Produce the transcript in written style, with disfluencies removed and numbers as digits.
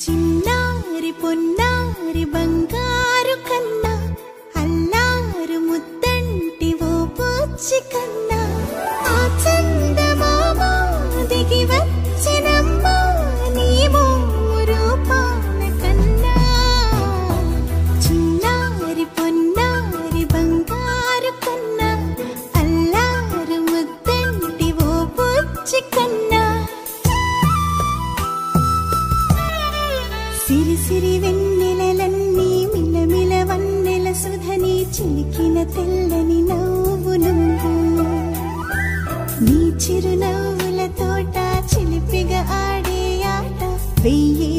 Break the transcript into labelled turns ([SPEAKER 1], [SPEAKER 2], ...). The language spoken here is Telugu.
[SPEAKER 1] చిన్నారి పొన్నారి బంగారు కన్నా అల్లారు ముద్దంటి ఓ పూచి కన్నా ఆ చందమామ దిగి వచ్చినమ్మా నీ రూపాల కన్నా చిన్నారి పొన్నారి బంగారు కన్నా అల్లారు ముద్దంటి ఓ పూచి కన్నా సిరి సిరి వెన్నెలలన్నీ మిలమిల వన్నెల సుధని చిలికిన తెల్లని నవ్వు నువ్వు నీ చిరునవ్వుల తోట చిలిపిగా ఆడే ఆట వెయ్యి